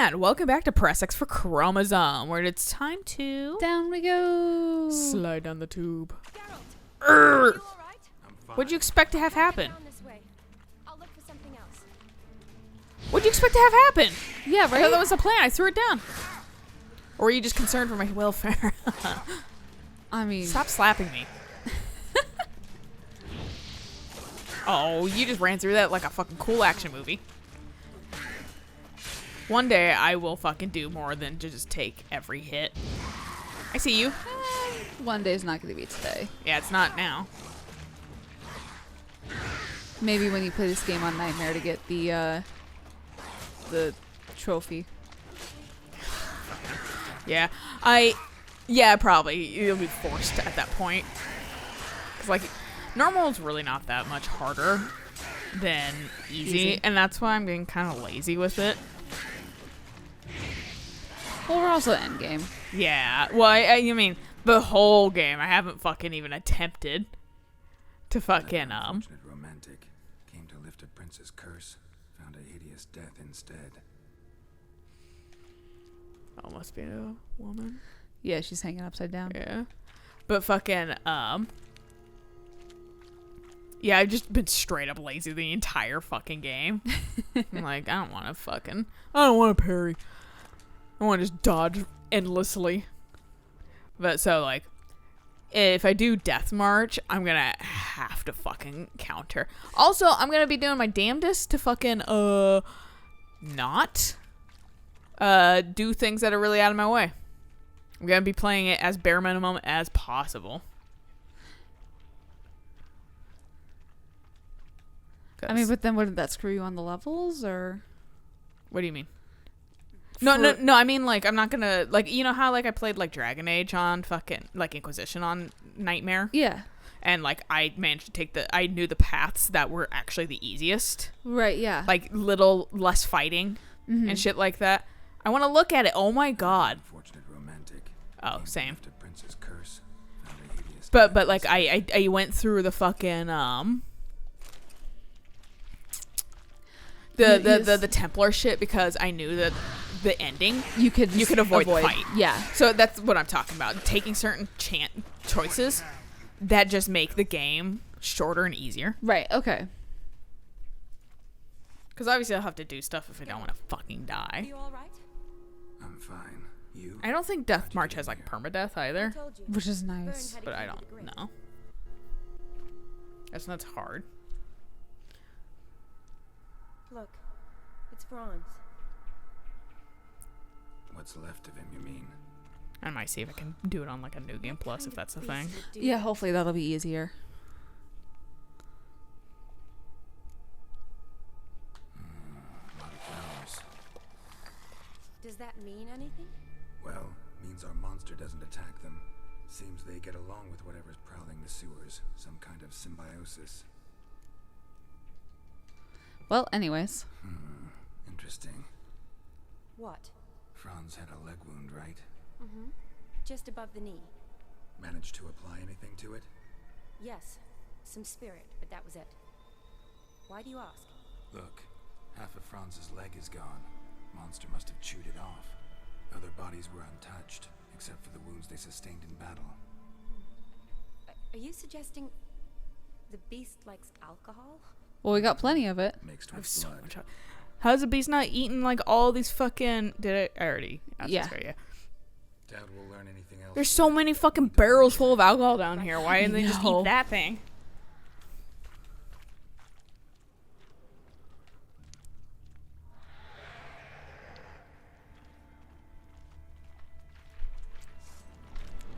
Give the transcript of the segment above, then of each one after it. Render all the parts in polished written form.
And welcome back to Press X for Chromosome, where it's time to... Down we go. slide down the tube. Geralt, What'd you expect to have happen? down this way. I'll look for something else. What'd you expect to have happen? Yeah, I thought right? that was the plan. I threw it down. Or were you just concerned for my welfare? I mean, Stop slapping me. Oh, you just ran through that like a fucking cool action movie. One day I will fucking do more than to just take every hit. I see you. one day's not going to be today. Yeah, it's not now. Maybe when you play this game on Nightmare to get the trophy. Yeah, probably. You'll be forced at that point. 'Cause, like, normal is really not that much harder than easy. And that's why I'm getting kind of lazy with it. Well, we're also endgame. Yeah, well, I mean, the whole game, I haven't fucking even attempted to fucking, Unfortunate romantic came to lift a prince's curse, found a hideous death instead. Oh, must be a woman. Yeah, she's hanging upside down. Yeah. But fucking, yeah, I've just been straight up lazy the entire fucking game. I'm like, I don't want to parry. I want to just dodge endlessly. But so, like, if I do Death March, I'm going to have to fucking counter. Also, I'm going to be doing my damnedest to fucking, not, do things that are really out of my way. I'm going to be playing it as bare minimum as possible. I mean, but then wouldn't that screw you on the levels, or? What do you mean? No, I mean, like, I'm not gonna, like, you know how, like, I played, like, Dragon Age on fucking, like, Inquisition on Nightmare? Yeah. And, like, I managed to take I knew the paths that were actually the easiest. Right, yeah. Like, little less fighting and shit like that. I want to look at it. Oh, my God. Unfortunate romantic. Oh, came to same. lift a prince's curse, found a hideous But, death like, instead. I went through the fucking, the Templar shit because I knew that the ending You could avoid the fight. Yeah. So that's what I'm talking about. Taking certain choices that just make the game shorter and easier. Right, okay. Because obviously I'll have to do stuff if I don't want to fucking Are die. you all right? I'm fine. You? I don't think Death March has like permadeath either, Told you. Which is Burn nice. had a but I key to the don't grave. know. That's hard. Look, it's Franz. What's left of him, you mean? I might see if I can do it on like a New Game Plus if that's the thing. Yeah, hopefully that'll be easier. A lot of flowers. Does that mean anything? Well, means our monster doesn't attack them. Seems they get along with whatever's prowling the sewers. Some kind of symbiosis. Well, anyways. Interesting. What? Franz had a leg wound, right? Mm-hmm. Just above the knee. Managed to apply anything to it? Yes. Some spirit, but that was it. Why do you ask? Look, half of Franz's leg is gone. Monster must have chewed it off. Other bodies were untouched, except for the wounds they sustained in battle. Are you suggesting the beast likes alcohol? Well, we got plenty of it. Mixed I have with so blood. much. How's the beast not eating like all these fucking? Did I already? asked Yeah. this guy, yeah. Doubt we'll learn anything else. There's so many fucking barrels full of alcohol down here. Why didn't they just No. eat that thing?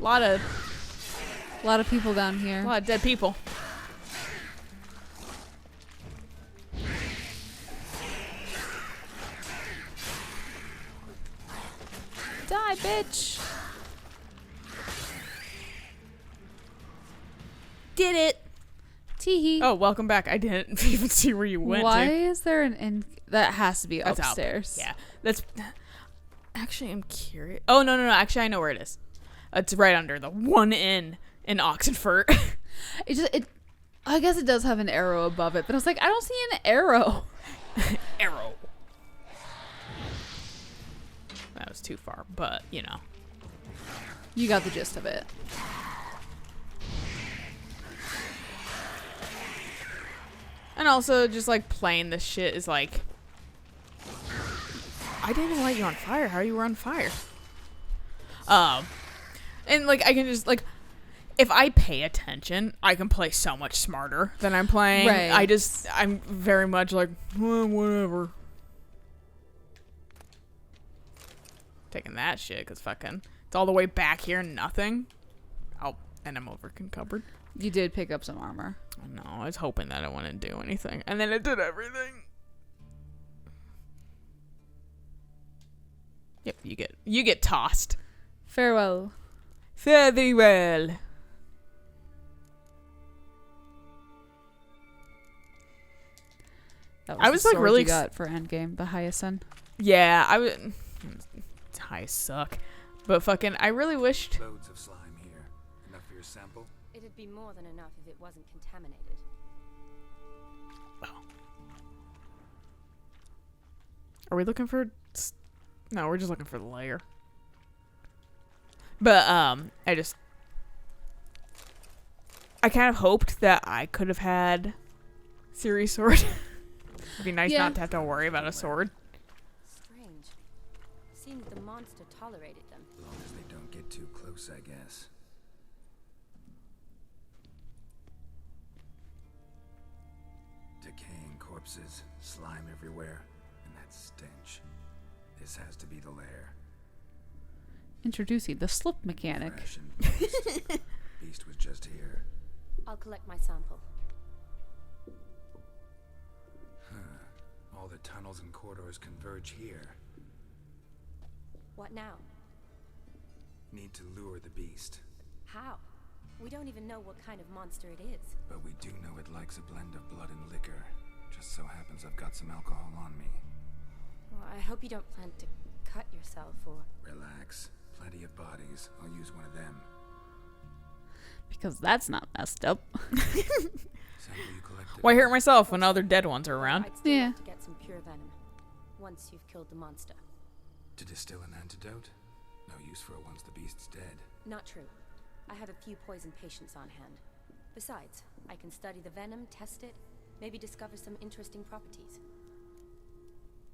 A lot of people down here. dead people. Die, bitch. Did it. Teehee. Oh, welcome back. I didn't even see where you went Why to. is there an that has to be That's out. upstairs. Yeah. That's actually I'm curious. Oh no. Actually I know where it is. It's right under the one in Oxenfurt. I guess it does have an arrow above it, but I was like, I don't see an arrow. Arrow. That was too far, but, you know. You got the gist of it. And also, just, like, playing this shit is, like... I didn't even light you on fire. How you were on fire? And, like, I can just, like... If I pay attention, I can play so much smarter than I'm playing. Right. I'm very much like, whatever. Taking that shit, because fucking... It's all the way back here and nothing. Oh, and I'm over encumbered. You did pick up some armor. I know. I was hoping that it wouldn't do anything. And then it did everything. Yep, you get tossed. Farewell. Fare thee well. That I the was, like, sword really you got for endgame, the Hyacinth. Yeah, I was... I suck. But fucking, I really wished... Loads of slime here. Enough for your sample? It'd be more than enough if it wasn't contaminated. Are we looking for... No, we're just looking for the layer. But, I kind of hoped that I could have had Ciri's sword. It'd be nice not to have to worry about a sword. Strange. Seems the monster tolerated them. As long as they don't get too close, I guess. Decaying corpses, slime everywhere, and that stench. This has to be the lair. Introducing the slip mechanic. Fresh and moist. Beast was just here. I'll collect my sample. All the tunnels and corridors converge here. What now? Need to lure the beast. How? We don't even know what kind of monster it is. But we do know it likes a blend of blood and liquor. Just so happens I've got some alcohol on me. Well, I hope you don't plan to cut yourself or... Relax. Plenty of bodies. I'll use one of them. Because that's not messed up. Sample you collected. Why hurt myself when other dead ones are around? I'd still Yeah. like to get some pure venom. Once you've killed the monster. To distill an antidote? No use for it once the beast's dead. Not true. I have a few poison patients on hand. Besides, I can study the venom, test it, maybe discover some interesting properties.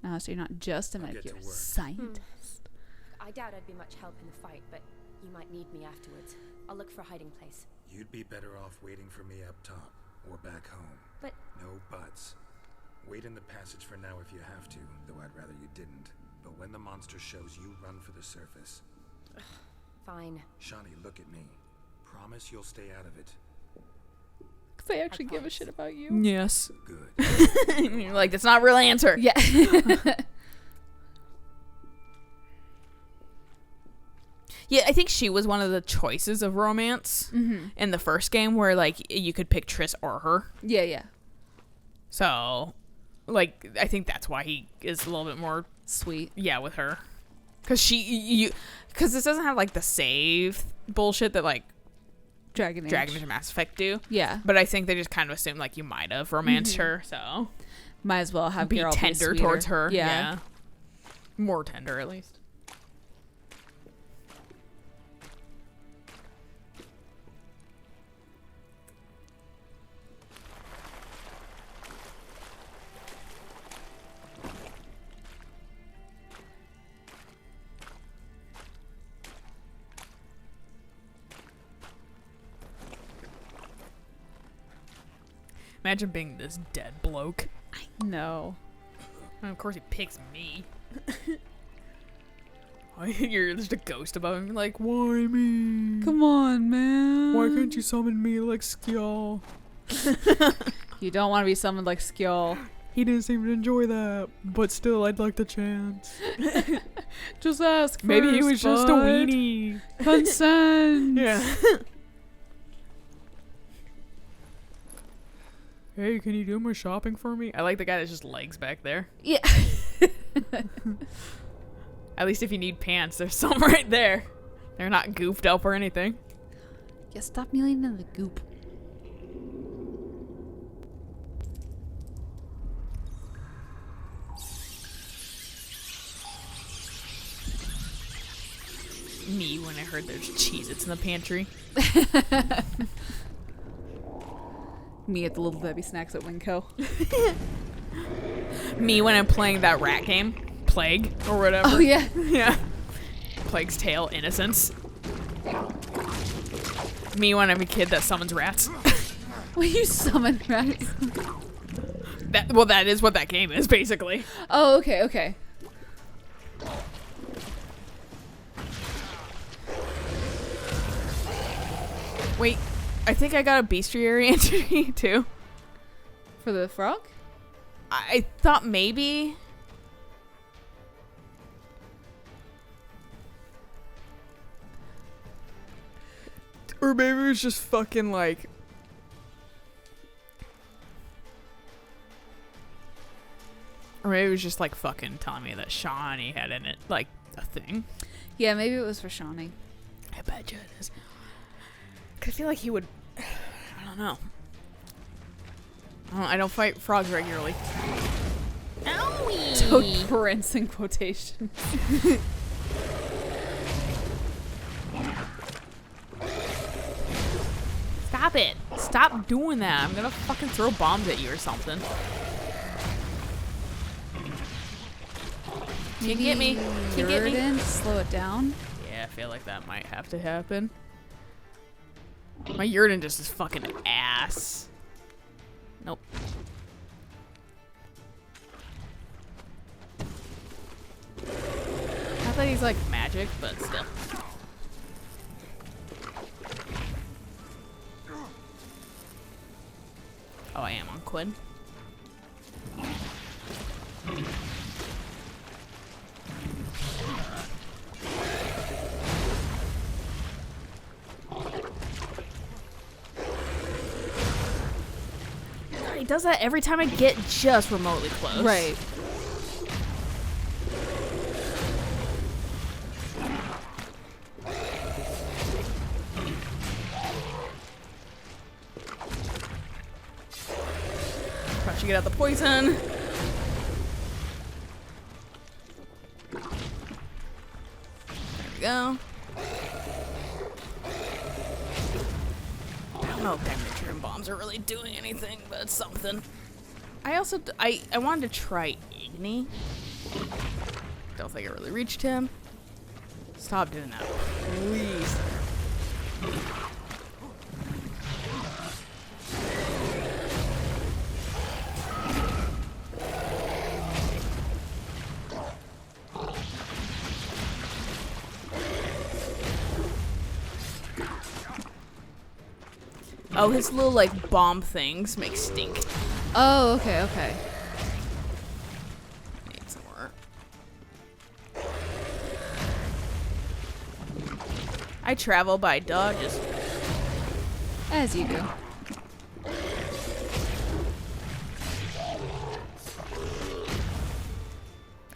So you're not just a I'll get molecular to work. scientist. I doubt I'd be much help in the fight, but you might need me afterwards. I'll look for a hiding place. You'd be better off waiting for me up top, or back home. But No buts. Wait in the passage for now if you have to, though I'd rather you didn't. But when the monster shows, you run for the surface. fine. Shawnee, look at me. Promise you'll stay out of it. Because they actually give a promise. shit about you. Yes. Good. You're like, that's not a real answer. Yeah. Yeah, I think she was one of the choices of romance in the first game where, like, you could pick Triss or her. Yeah. So, like, I think that's why he is a little bit more, Sweet. yeah, with her. Because because this doesn't have, like, the save bullshit that, like, Dragon Age. Dragon Age and Mass Effect do. Yeah. But I think they just kind of assumed, like, you might have romanced her, so. Might as well have Be Geralt tender sweeter. towards her. Yeah. More tender, at least. Imagine being this dead bloke. No. And of course he picks me. You're just a ghost above him. Like, why me? Come on, man. Why can't you summon me like Skjall? You don't want to be summoned like Skjall. He didn't seem to enjoy that, but still, I'd like the chance. Just ask. Maybe he first, was just a bud. weenie. Consent. Yeah. Hey, can you do my shopping for me? I like the guy that's just legs back there. Yeah. At least if you need pants, there's some right there. They're not goofed up or anything. Yeah, stop kneeling in the goop. me when I heard there's Cheez-Its in the pantry. Me at the Little Debbie Snacks at Winco. Me when I'm playing that rat game, Plague or whatever. Oh yeah. Yeah. Plague's Tale, Innocence. Me when I'm a kid that summons rats. When you summon rats. That is what that game is, basically. Oh, okay. Wait, I think I got a bestiary entry too. For the frog? I thought maybe. Or maybe it was just fucking like. Or maybe it was just like fucking telling me that Shawnee had in it, like, a thing. Yeah, maybe it was for Shawnee. I bet you it is. Cause I feel like he would. I don't know. I don't fight frogs regularly. Owie! Toad Prince in quotation. Stop it. Stop doing that. I'm gonna fucking throw bombs at you or something. Can't get me. Can't get me. Jordan, slow it down. Yeah, I feel like that might have to happen. My Yurden just is fucking ass. Nope. Not that he's like magic, but still. Oh, I am on Quinn. He does that every time I get just remotely close. Right. Try to get out the poison. There we go. I don't know if damage and bombs are really doing anything, but it's something. I also I wanted to try Igni. Don't think I really reached him. Stop doing that, please. Oh, his little, like, bomb things make stink. Oh, okay. Need some more. I travel by dodges. As you do. I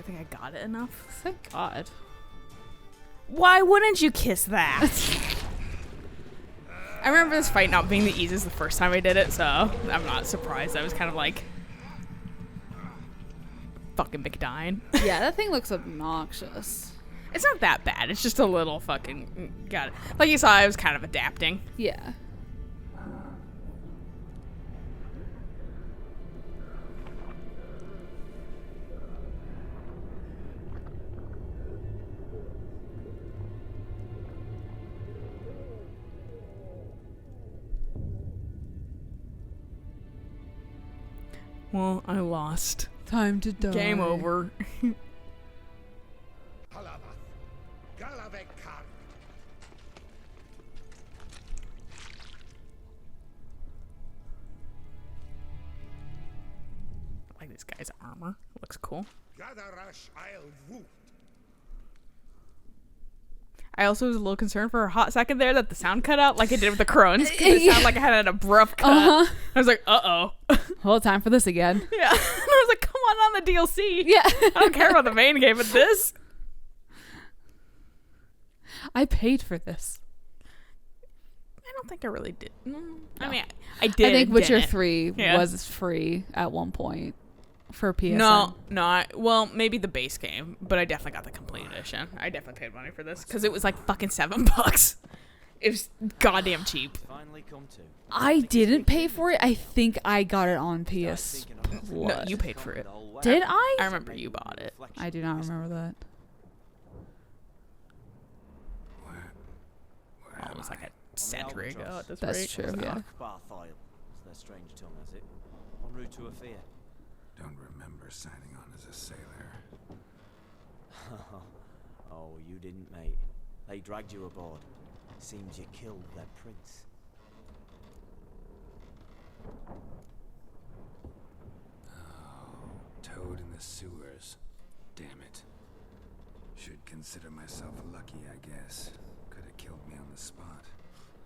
think I got it enough. Thank God. Why wouldn't you kiss that? I remember this fight not being the easiest the first time I did it, so I'm not surprised. I was kind of like, fucking McDine. Yeah, that thing looks obnoxious. It's not that bad. It's just a little fucking, got it. Like you saw, I was kind of adapting. Yeah. Well, I lost. Time to die. Game over. I like this guy's armor. Looks cool. I also was a little concerned for a hot second there that the sound cut out like it did with the Crones. Because it sounded like I had an abrupt cut. I was like, uh-oh. Well, time for this again. Yeah. And I was like, come on the DLC. Yeah. I don't care about the main game, but this. I paid for this. I don't think I really did. I mean, I did. I think Witcher didn't. 3 Yeah. was free at one point for PSN. Well, maybe the base game, but I definitely got the complete edition. I definitely paid money for this because it was like fucking $7. It was goddamn cheap. Finally come to. I didn't pay for it. I think I got it on PS. No, you paid for it. Did I? I remember you bought it. I do not remember that. Oh, it was like a century ago at this That's rate. true, yeah. Barthile, as their strange tongue has it. En route to Ophir. Don't remember signing on as a sailor. Oh, you didn't, mate. They dragged you aboard. Seems you killed their prince. Oh, toad in the sewers. Damn it. Should consider myself lucky, I guess. Could have killed me on the spot.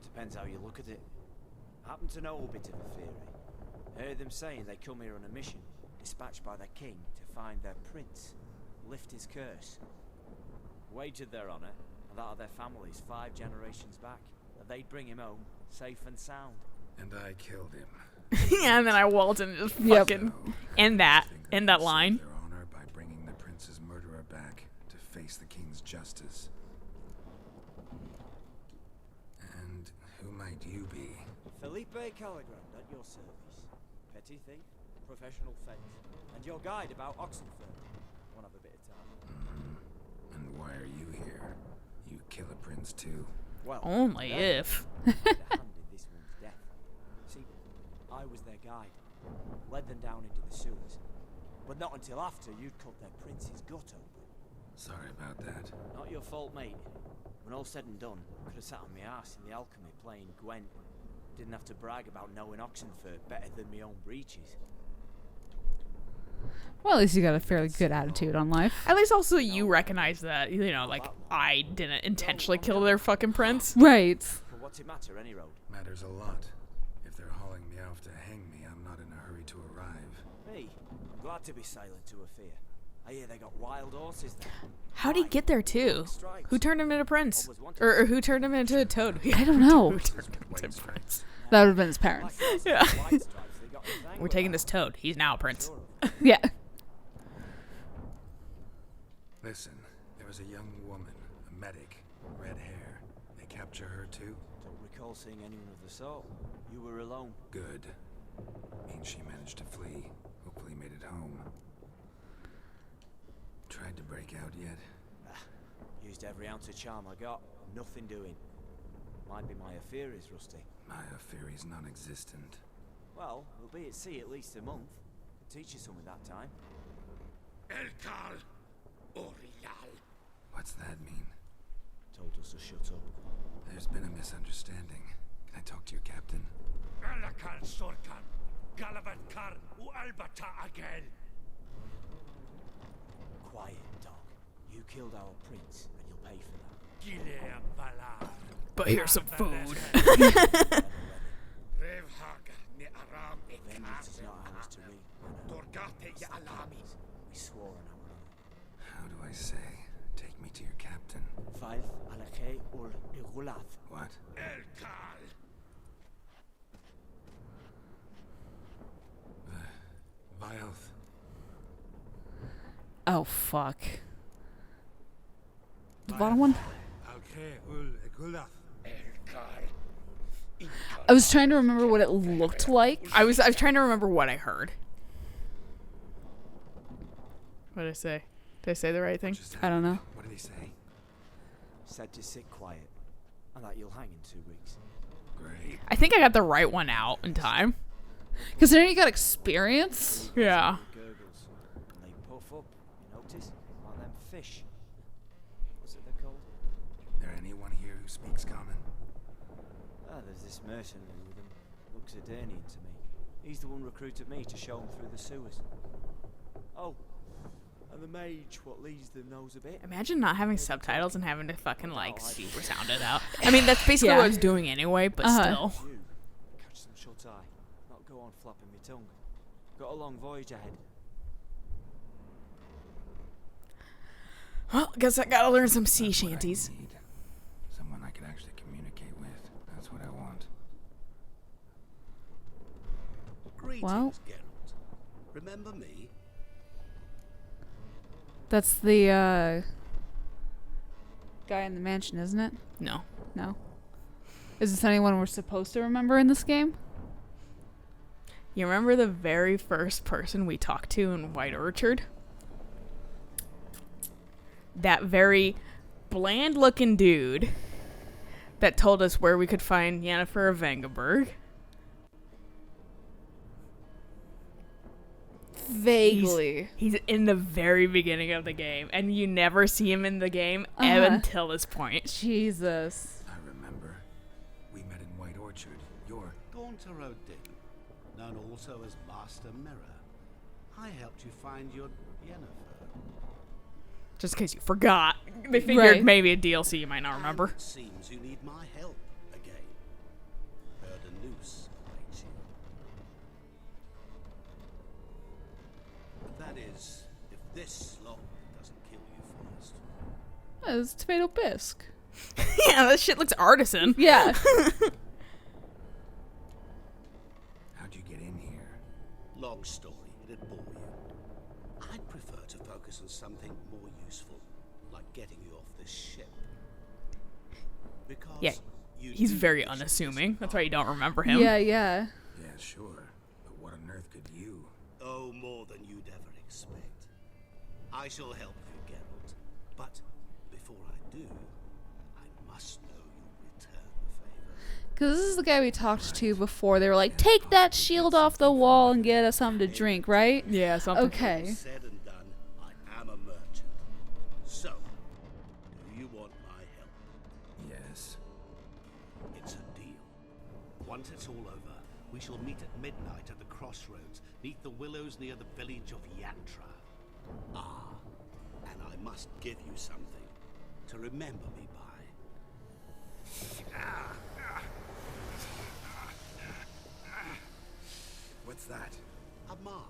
Depends how you look at it. Happen to know a bit of a theory. Heard them saying they come here on a mission, dispatched by their king to find their prince, lift his curse. Wagered their honour, and that of their families 5 generations back, that they'd bring him home, safe and sound. And I killed him. Yeah, and then I waltzed and just Yep. fucking end that line. Their honor by bringing the prince's murderer back to face the king's justice. And who might you be? Felipe Caligrand at your service. Petty thief, professional fence, and your guide about Oxenford. Won't have a bit of time. And why are you here? You kill a prince too? Well, Only they're if. the hand in this one's death. See, I was their guide, led them down into the sewers, but not until after you'd cut their prince's gut open. Sorry about that. Not your fault, mate. When all said and done, could have sat on my ass in the alchemy playing Gwent. Didn't have to brag about knowing Oxenford better than my own breeches. Well, at least you got a fairly good attitude on life. At least also you recognize that, you know, like, I didn't intentionally kill their fucking prince. Right. But what's it matter, any road? Matters a lot. If they're hauling me off to hang me, I'm not in a hurry to arrive. Me? I'm glad to be sailing to Ophir. I hear they got wild horses there. How'd he get there, too? Who turned him into prince? Always wanted Or who turned him into a toad? I don't know. Who turned him into prince? That would have been his parents. Yeah. white stripes they got in his We're taking this toad. He's now a prince. Sure of. Yeah. Listen, there was a young woman, a medic, red hair. They capture her too? Don't recall seeing anyone of the sort. You were alone. Good. Means she managed to flee. Hopefully made it home. Tried to break out yet? Used every ounce of charm I got. Nothing doing. Might be my affair is rusty. My theory's non-existent. Well, we'll be at sea at least a month. Teach you something that time. Elkal Orial. What's that mean? Told us to shut up. There's been a misunderstanding. Can I talk to your captain? Alakal Sorkan. Galavat Kar U Albata Agel. Quiet, dog. You killed our prince, and you'll pay for that. Gileam Valar. But here's some food. Revhaga ne Aram Vengeance is not ours to reap. Dorgate ya Alami. We swore on our own. How do I say? Take me to your captain. Faith alakhe ul igulath. What? Elkal. Vilth. Oh, fuck. The bottom one? Alkhe ul Igulath. Elkal. I was trying to remember what it looked like. I was trying to remember what I heard. What did I say? Did I say the right thing? Just I don't know. What did he say? Said to sit quiet, and that you'll hang in 2 weeks. Great. I think I got the right one out in time. Considering you got experience. Yeah. Gurgles. And they puff up, you notice? Like them fish. What's it they're called? There anyone here who speaks common? Ah, there's this mercenary with him. Looks Adernian to me. He's the one recruited me to show him through the sewers. Oh, and the mage what leads them knows a bit. Imagine not having subtitles and having to fucking like super sound it out. I mean, that's basically Yeah. what I was doing anyway, but still. You, catch some shut eye. Not go on flapping my tongue. Got a long voyage ahead. Well, guess I gotta learn some sea That's what I shanties. need. Someone I can actually communicate with. That's what I want. Greetings, Well. Geralt. Remember me? That's the guy in the mansion, isn't it? No. No. Is this anyone we're supposed to remember in this game? You remember the very first person we talked to in White Orchard? That very bland-looking dude that told us where we could find Yennefer of Vengerberg. Vaguely. He's in the very beginning of the game, and you never see him in the game until this point. Jesus. I remember. We met in White Orchard. You're... Gaunter O'Din, known also as Master Mirror. I helped you find your Yennefer. Just in case you forgot. They figured Right. maybe a DLC you might not remember. And it seems you need my help again. Heard a noose awaits you. But that is, if this slop doesn't kill you first. Oh, it's tomato bisque. Yeah, that shit looks artisan. Yeah. How'd you get in here? Long story, it'd bore you. I'd prefer to focus on something more useful, like getting you off this ship. Because Yeah, you he's do very wish it was unassuming. That's why mine. you don't remember him. Yeah, yeah. Yeah, sure. But what on earth could you? Oh, more than you'd ever expect. I shall help you, Geralt. But before I do, I must know you'll return the favor. Because this is the guy we talked to before. They were like, take that shield off the wall and get us something to drink, right? Yeah, something. Okay. Said and done, I am a merchant. So, do you want my help? Yes. It's a deal. Once it's all over, we shall meet at midnight at the crossroads, neath the willows near the village of Yantra. Ah, and I must give you something to remember me by. What's that? A mark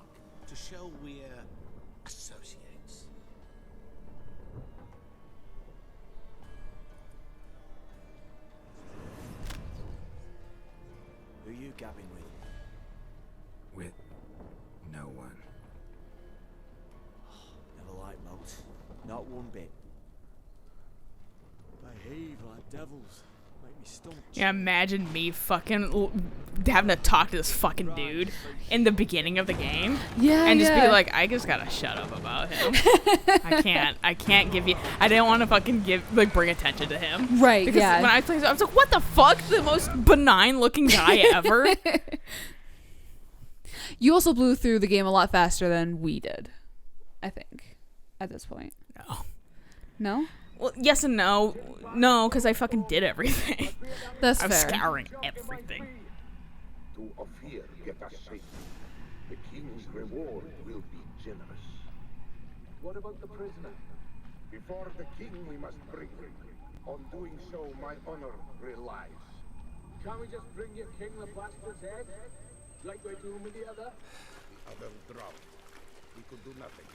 to show we're associates. Who you gabbing with? With no one. Never liked moats. Not one bit. Behave like devils. Make me stomach. Yeah, imagine me having to talk to this fucking dude in the beginning of the game. Yeah, And just yeah. be like, I just gotta shut up about him. I can't give you, I didn't want to fucking bring attention to him. Right, Because yeah. when I played, I was like, what the fuck? The most benign looking guy ever. You also blew through the game a lot faster than we did, I think, at this point. No. No? Well, yes and no. No, because I fucking did everything. That's I was fair. scouring everything. To Ophir get us safely. The king's reward will be generous. What about the prisoner? Before the king we must bring him. On doing so, my honor relies. Can't we just bring your king the bastard's head? Like we do with the other? The other drowned. We could do nothing.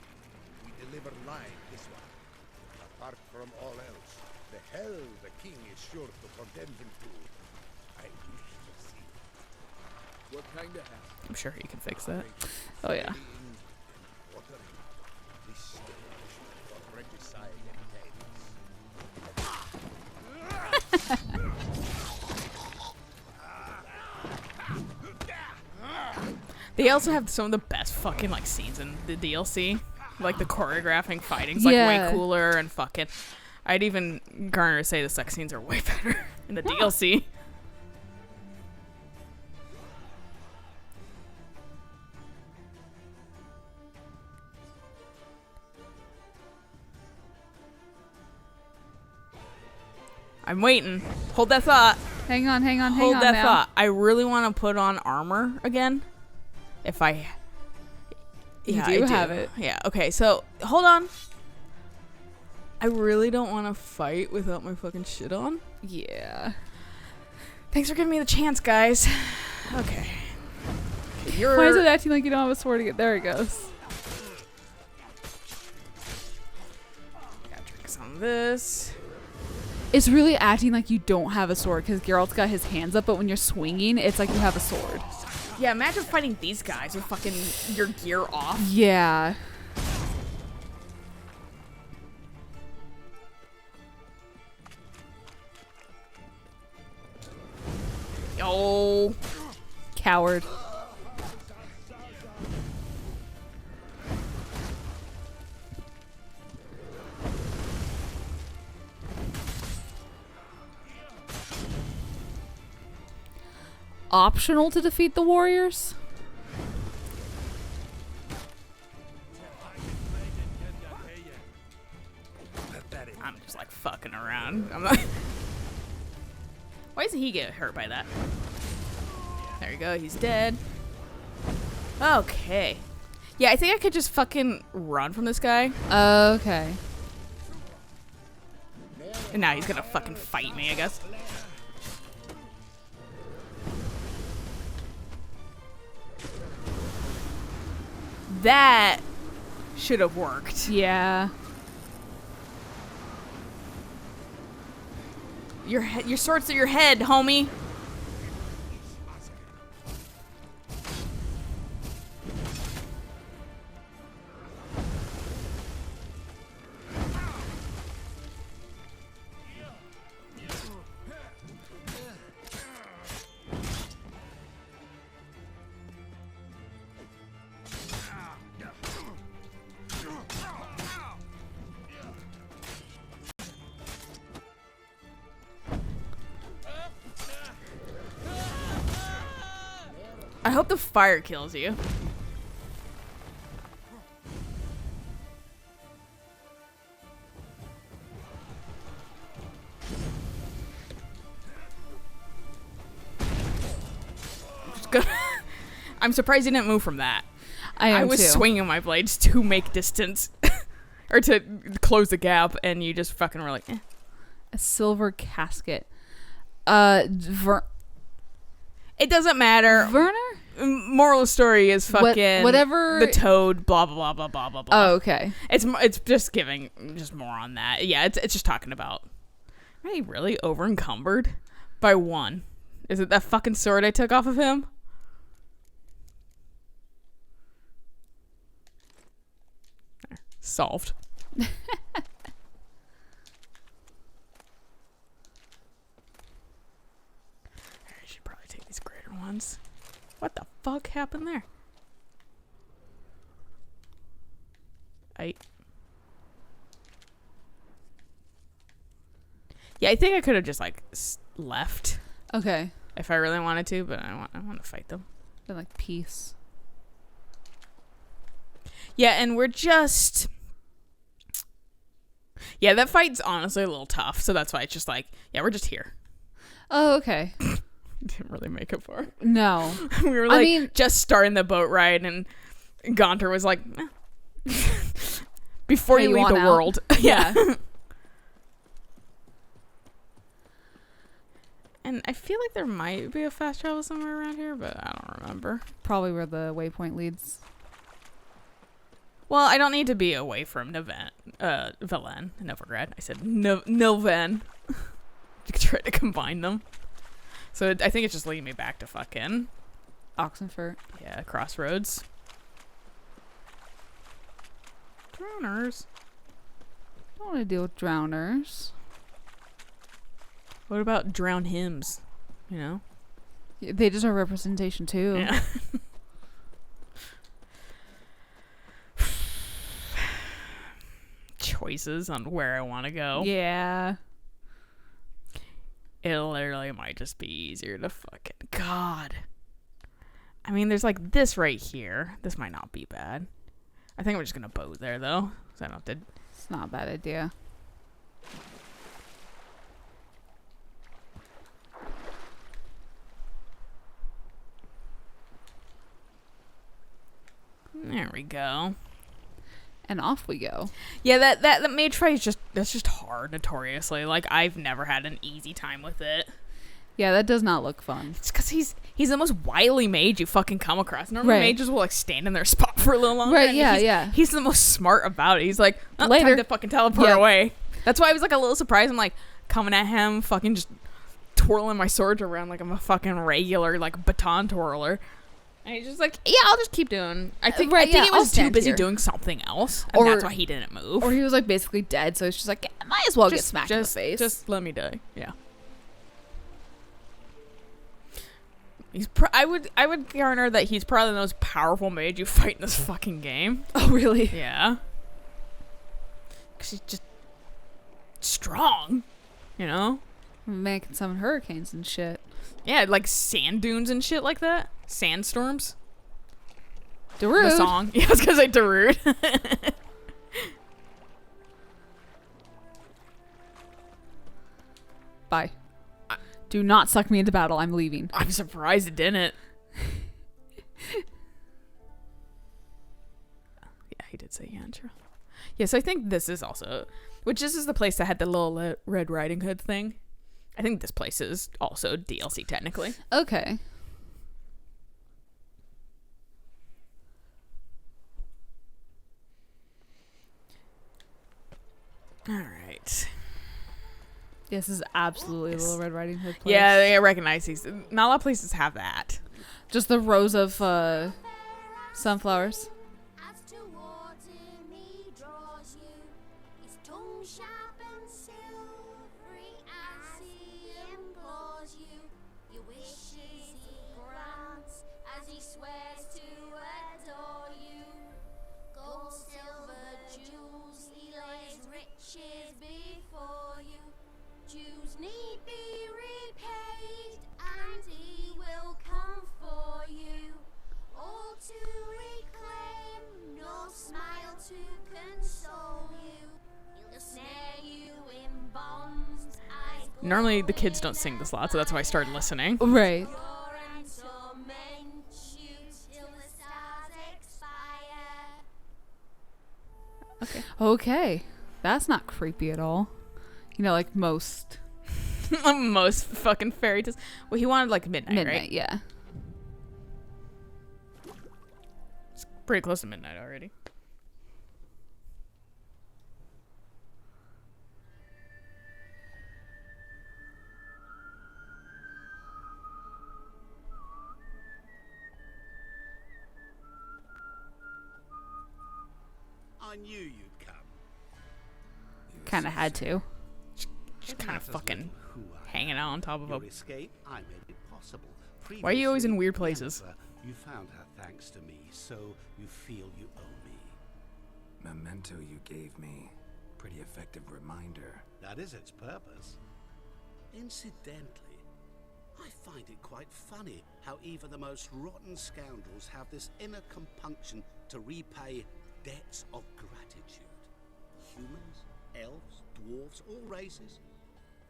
We deliver live this one. Apart from all else, the hell the king is sure to condemn him to. I wish to see. What kind of hell? I'm sure he can fix that. Oh, yeah. Watering. This for regicide and They also have some of the best fucking like scenes in the DLC. Like the choreographing fighting's like Yeah. way cooler and fucking I'd even garner to say the sex scenes are way better in the DLC. I'm waiting. Hold that thought. Hang on Hold that now. thought. I really want to put on armor again. If I... You Yeah, do I have it. Yeah, okay, so hold on. I really don't want to fight without my fucking shit on. Yeah. Thanks for giving me the chance, guys. Okay. You're... Why is it acting like you don't have a sword to get? There it goes. Gotta drink some of this. It's really acting like you don't have a sword because Geralt's got his hands up, but when you're swinging, it's like you have a sword. Yeah, imagine fighting these guys with fucking your gear off. Yeah. No. Coward. Optional to defeat the warriors? I'm just like fucking around. I'm like, why doesn't he get hurt by that? There you go. He's dead. Okay. Yeah, I think I could just fucking run from this guy. Okay. And now he's gonna fucking fight me, I guess. That should have worked. Yeah. Your sword's at your head, homie. I hope the fire kills you. I'm surprised he didn't move from that. I was too. swinging my blades to make distance. Or to close the gap, and you just fucking were like, eh. A silver casket. It doesn't matter. Werner? Moral of the story is fucking whatever the toad, blah blah blah blah blah blah blah. Oh, okay. It's just giving just more on that. Yeah, it's just talking about. Are you really over encumbered by one? Is it that fucking sword I took off of him? There, solved. I should probably take these greater ones. What the fuck happened there? Yeah, I think I could have just like left Okay. if I really wanted to, but I want to fight them. Then like peace. Yeah, and we're just. Yeah, that fight's honestly a little tough, so that's why it's just like, yeah, we're just here. Oh, okay. Didn't really make it far. No. We were like just starting the boat ride, and Gaunter was like, eh. Before Hey, you you leave the want out? world. Yeah. And I feel like there might be a fast travel somewhere around here, but I don't remember. Probably where the waypoint leads. Well, I don't need to be away from Velen, Novigrad. I said Nilven. You could try to combine them. So I think it's just leading me back to fucking Oxenfurt. yeah, Crossroads. Drowners. I don't want to deal with drowners. What about drown hymns? You know? They deserve representation too. Yeah. Choices on where I want to go. Yeah. It literally might just be easier to fucking God. I mean, there's like this right here. This might not be bad. I think we're just gonna boat there though, so I don't have to. It's not a bad idea. There we go. And off we go. Yeah, that mage fight is that's just hard notoriously. Like I've never had an easy time with it. Yeah, that does not look fun. It's because he's the most wily mage you fucking come across. Normally Right. mages will like stand in their spot for a little longer. Right, and yeah, he's, yeah. He's the most smart about it. He's like, oh, Later. time to fucking teleport Yeah. away. That's why I was like a little surprised. I'm like coming at him, fucking just twirling my swords around like I'm a fucking regular like baton twirler. And he's just like, yeah, I'll just keep doing. I think Right, he yeah, I'll was too stand busy here. doing something else, and Or- that's why he didn't move. Or he was like basically dead, so it's just like, might as well get smacked in the face. Just let me die. Yeah. I would garner that he's probably the most powerful mage you fight in this fucking game. Oh, really? Yeah. Because he's just strong, you know? Man can summon hurricanes and shit. Yeah, like sand dunes and shit like that. Sandstorms. Darude. The song. Yeah, I was gonna say Darude. Bye. Do not suck me into battle. I'm leaving. I'm surprised it didn't. Yeah, he did say Yantra. Yeah, so I think this is also, which this is the place that had the little Red Riding Hood thing. I think this place is also DLC technically. Okay. All right. This is absolutely a little Red Riding Hood place. Yeah, I recognize these. Not a lot of places have that. Just the rows of sunflowers. As towards him he draws you, his tongue sharp and silvery as he implores you. Your wishes he grants as he swears to adore you. Gold, silver, jewels, he lays riches before you. Jews need be repaid, and he will come for you. All to reclaim, no smile to console you. He'll snare you in bonds. Normally the kids don't sing this a lot, so that's why I started listening. Right. And torment you till the stars expire. Okay. That's not creepy at all. You know, like most Most fucking fairy tales. Well, he wanted like midnight, right? yeah. It's pretty close to midnight already. I knew you'd come. Kind of had to. Just kind of fucking Who I hanging out on top of Your a. escape, I made it possible. Why are you always in Previously, weird places? Jennifer, you found her thanks to me, so you feel you owe me. Memento you gave me. Pretty effective reminder. That is its purpose. Incidentally, I find it quite funny how even the most rotten scoundrels have this inner compunction to repay debts of gratitude. Humans, elves, dwarves, all races.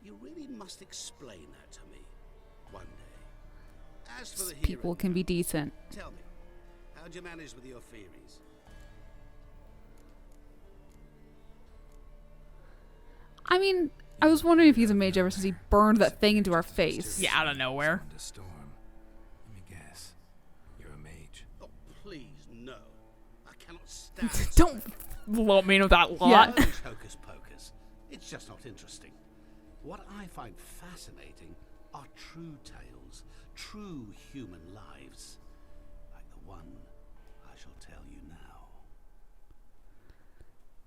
You really must explain that to me one day. As for the People hero can be now, decent. tell me, how'd you manage with your theories? I mean, I was wondering if he's a mage ever since he burned that thing into our face. Yeah, out of nowhere. Under storm. Let me guess. You're a mage. Oh, please, no. I cannot stand Don't lump me with that Yeah. lot. Those hocus pocus. It's just not interesting. What I find fascinating are true tales, true human lives, like the one I shall tell you now.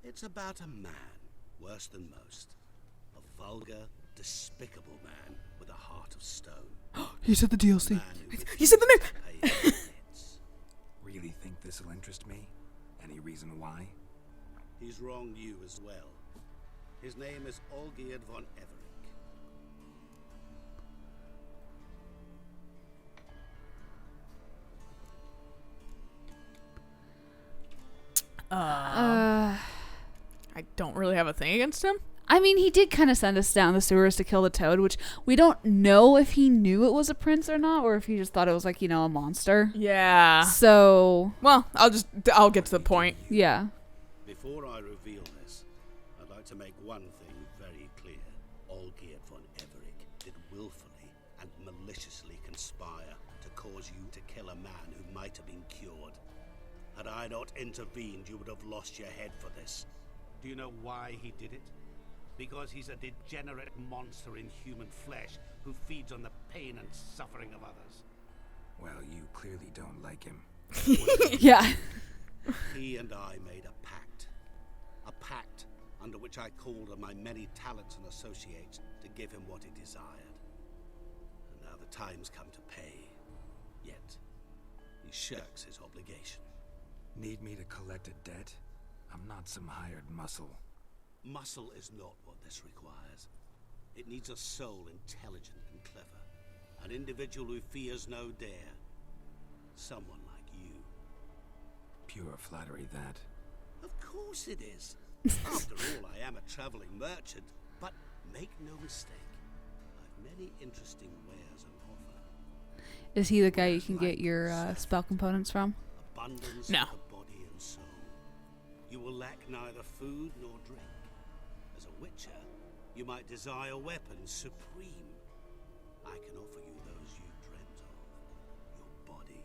It's about a man, worse than most. A vulgar, despicable man with a heart of stone. He said the A DLC. man who You said the name. refuses to pay his debts. Really think this'll interest me? Any reason why? He's wronged you as well. His name is Olgierd von Everick. I don't really have a thing against him. I mean, he did kind of send us down the sewers to kill the toad, which we don't know if he knew it was a prince or not, or if he just thought it was like, you know, a monster. Yeah. So, Well, I'll get to the point. yeah. Before I reveal this, I'd like to make one thing very clear. Olgierd von Everick did willfully and maliciously conspire to cause you to kill a man who might have been cured. Had I not intervened, you would have lost your head for this. Do you know why he did it? Because he's a degenerate monster in human flesh who feeds on the pain and suffering of others. Well, you clearly don't like him. Yeah. He and I made a pact. A pact under which I called on my many talents and associates to give him what he desired. And now the time's come to pay. Yet, he shirks his obligation. Need me to collect a debt? I'm not some hired muscle. Muscle is not what this requires. It needs a soul intelligent and clever. An individual who fears no dare. Someone like you. Pure flattery, that. Of course it is. After all, I am a traveling merchant. But make no mistake, I've many interesting wares on offer. Is he the guy you can get your spell components from? Abundance No. of the body and soul. You will lack neither food nor drink. As a witcher, you might desire weapons supreme. I can offer you those you dreamt of. Your body,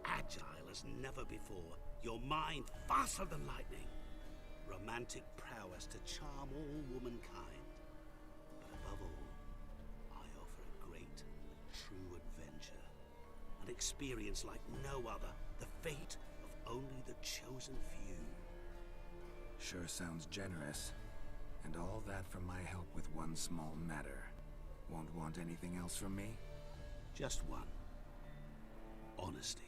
agile as never before. Your mind, faster than lightning. Romantic prowess to charm all womankind. But above all, I offer a great, true adventure. An experience like no other. The fate of only the chosen few. Sure sounds generous. And all that for my help with one small matter. Won't want anything else from me? Just one. Honesty.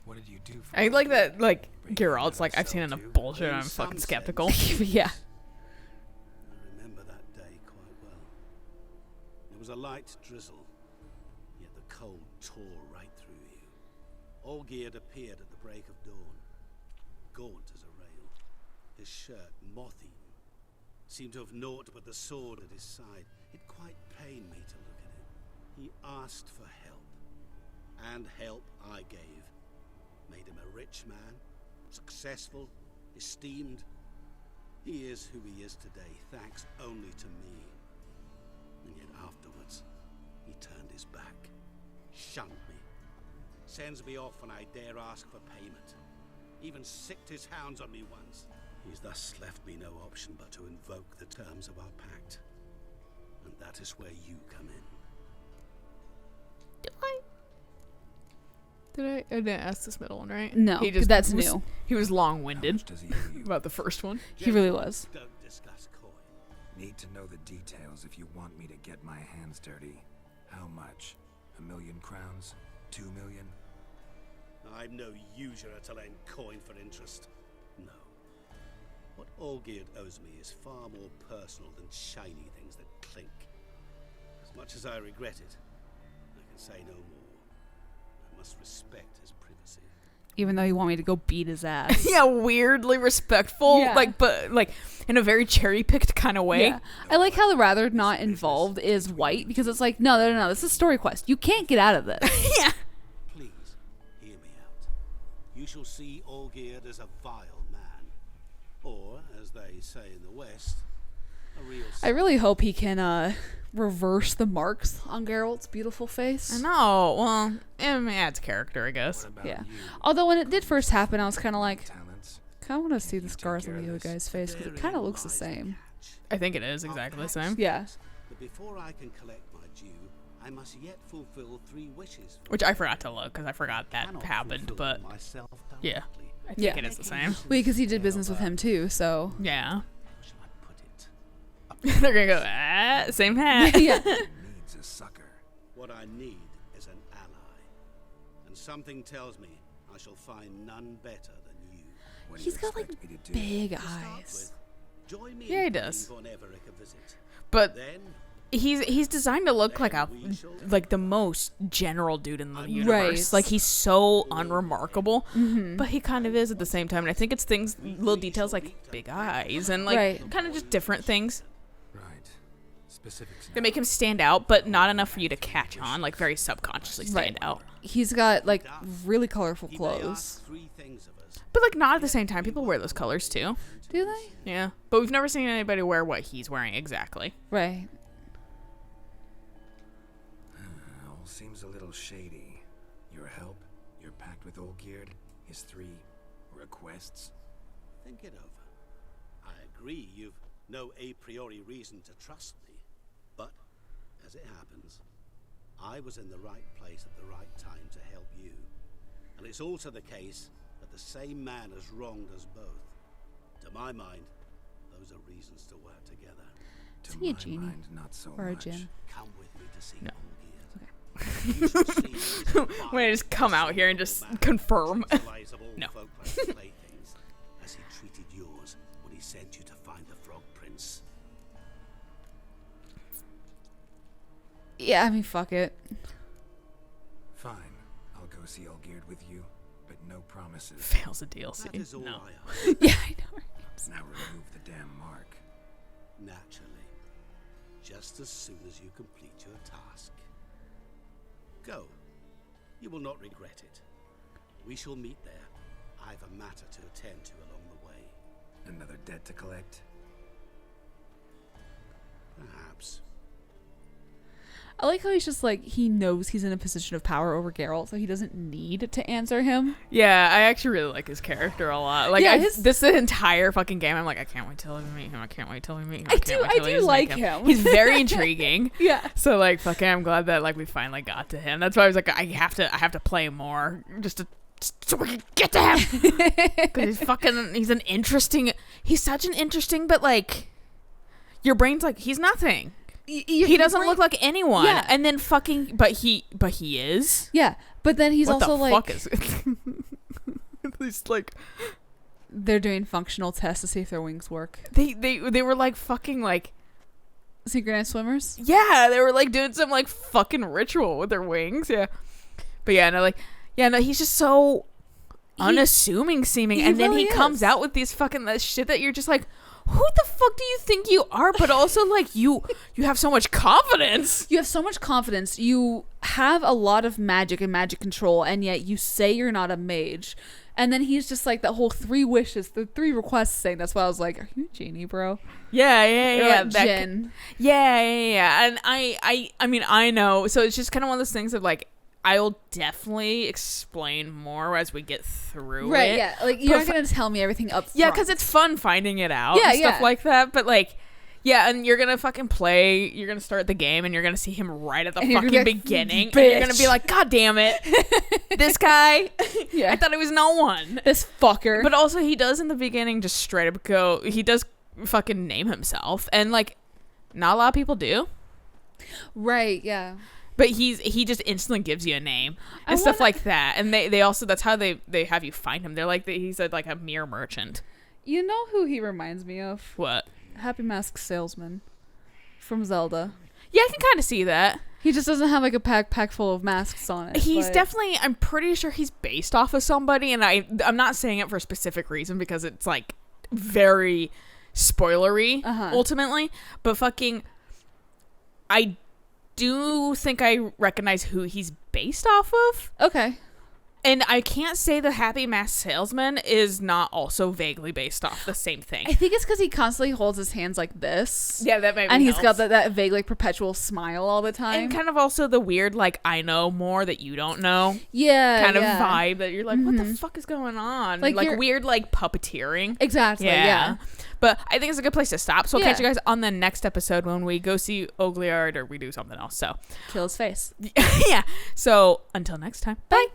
What did you do for I like that, like, Break Geralt's your like, I've seen cell enough too? bullshit, In I'm some fucking sense. skeptical. Yeah. I remember that day quite well. There was a light drizzle, yet the cold tore right through you. Olgierd appeared at the break of dawn, gaunt as a rail, his shirt moth-eaten. Seemed to have naught but the sword at his side. It quite pained me to look at him. He asked for help, and help I gave. Made him a rich man, successful, esteemed. He is who he is today, thanks only to me. And yet afterwards, he turned his back, shunned me, sends me off when I dare ask for payment. Even sicked his hounds on me once. He's thus left me no option but to invoke the terms of our pact. And that is where you come in. I didn't ask this middle one, right? No, he just that's was, new. He was How long-winded much does he owe you? about the first one. He really was. Don't discuss coin. Need to know the details if you want me to get my hands dirty. How much? 1 million crowns? 2 million? I'm no usurer to lend coin for interest. No. What Olgierd owes me is far more personal than shiny things that clink. As much as I regret it, I can say no more. I must respect his privacy. Even though you want me to go beat his ass. Yeah, weirdly respectful, Yeah. but in a very cherry-picked kind of way. Yeah. I like how the rather not involved is white because it's like, no, this is a story quest. You can't get out of this. Yeah. Please, hear me out. You shall see Olgierd as a vile man. Or, as they say in the West, a real I really hope he can reverse the marks on Geralt's beautiful face. I know. Well, I mean, adds character, I guess. What about Yeah. you? Although when it did first happen, I was kind of like, Talents? kind of want to see the You take scars on care the of other this. guy's face because it kind of looks the same. I think it is exactly the same. Yeah. But before I can collect my due, I must yet fulfill 3 wishes. Which I forgot to look because I forgot that Cannot happened, fulfill but myself yeah. directly. I think Yeah. it is the same. Well, because he did business with him too, so. Yeah. How shall I put it? They're gonna go, same hat. Yeah. Needs a sucker. What I need is an ally. And something tells me I shall find none better than you. What do He's you got like expect me to do? big To start eyes. with, join me Yeah, in he paying does. Von Everett a visit. But Then, he's designed to look like the most general dude in the universe. Right. Like he's so unremarkable, but he kind of is at the same time. And I think it's things, little details like big eyes and like Right. kind of just different things Right. Specifics that make him stand out, but not enough for you to catch on. Like very subconsciously stand Right. out. He's got like really colorful he may ask clothes. 3 things of us. But like not at the same time. People wear those colors too. Do they? Yeah, but we've never seen anybody wear what he's wearing exactly. Right. All seems a little shady. Your help, your pact with Olgierd, his 3 requests. Think it over. I agree you've no a priori reason to trust me. But, as it happens, I was in the right place at the right time to help you. And it's also the case that the same man has wronged us both. To my mind, those are reasons to work together. To Isn't he a my genie? mind, not so Or a much. djinn? Come with me to see No. Olgierd. You shall see his When I just come out here and just man, confirm. centralize of all No. folk like his playthings, as he treated yours when he sent you to find the Frog Prince. Yeah, I mean, fuck it. Fine. I'll go see Olgierd with you, but no promises. Fails a DLC. That is all No. I ask. Yeah, I know. Right? Now remove the damn mark. Naturally. Just as soon as you complete your task. Go. You will not regret it. We shall meet there. I've a matter to attend to along the way. Another debt to collect? Perhaps. I like how he's just like, he knows he's in a position of power over Geralt, so he doesn't need to answer him. Yeah, I actually really like his character a lot. Like, Yeah, this entire fucking game, I'm like, I can't wait till we meet him. I can't wait till we meet him. I can't do- wait I till we do just like meet him. He's very intriguing. Yeah. So like, fucking, I'm glad that like we finally got to him. That's why I was like, I have to play more just so we can get to him. Because he's such an interesting, but like, your brain's like, he's nothing. He doesn't look like anyone. Yeah. And then fucking, but he is. Yeah, but then he's What also the like, fuck is he's like, they're doing functional tests to see if their wings work. they were like fucking like, Synchronized swimmers? yeah, they were like doing some like fucking ritual with their wings. Yeah. But no, he's just so unassuming seeming. he And then really he comes is. out with these fucking that shit that you're just like, who the fuck do you think you are? But also like you have so much confidence. You have so much confidence. You have a lot of magic and magic control, and yet you say you're not a mage. And then he's just like that whole 3 wishes, the 3 requests thing. That's why I was like, are you a genie, bro? Yeah. Or like that Jinn. Yeah. And I mean, I know. So it's just kind of one of those things of like, I'll definitely explain more as we get through it. Right, yeah. Like, you're But not going to tell me everything up front. Yeah, because it's fun finding it out Yeah, and stuff yeah. like that. But like, yeah, and you're gonna fucking play. You're gonna start the game, and you're gonna see him right at the And you're fucking gonna be like, beginning, and you're gonna be "Bitch." like, "God damn it, this guy! Yeah. I thought he was no one." This fucker. But also, he does in the beginning just straight up go. He does fucking name himself, and like, not a lot of people do. Right, yeah. But he just instantly gives you a name and I stuff wanna- like that, and they also that's how they have you find him. They're like he's like a mere merchant. You know who he reminds me of? What? Happy Mask Salesman from Zelda. Yeah, I can kind of see that. He just doesn't have like a pack full of masks on it. He's but- definitely. I'm pretty sure he's based off of somebody, and I'm not saying it for a specific reason because it's like very spoilery ultimately. But fucking, I do think I recognize who he's based off of. Okay. And I can't say the Happy Mask Salesman is not also vaguely based off the same thing. I think it's because he constantly holds his hands like this. Yeah, that maybe And he's got helps. that vague, like, perpetual smile all the time. And kind of also the weird, like, I know more that you don't know yeah. kind of yeah. vibe that you're like, what the fuck is going on? Like, Like you're- weird, like, puppeteering. Exactly, yeah. But I think it's a good place to stop. So I'll catch Yeah. you guys on the next episode when we go see Olgierd or we do something else. So, Kill his face. yeah. So until next time. Bye.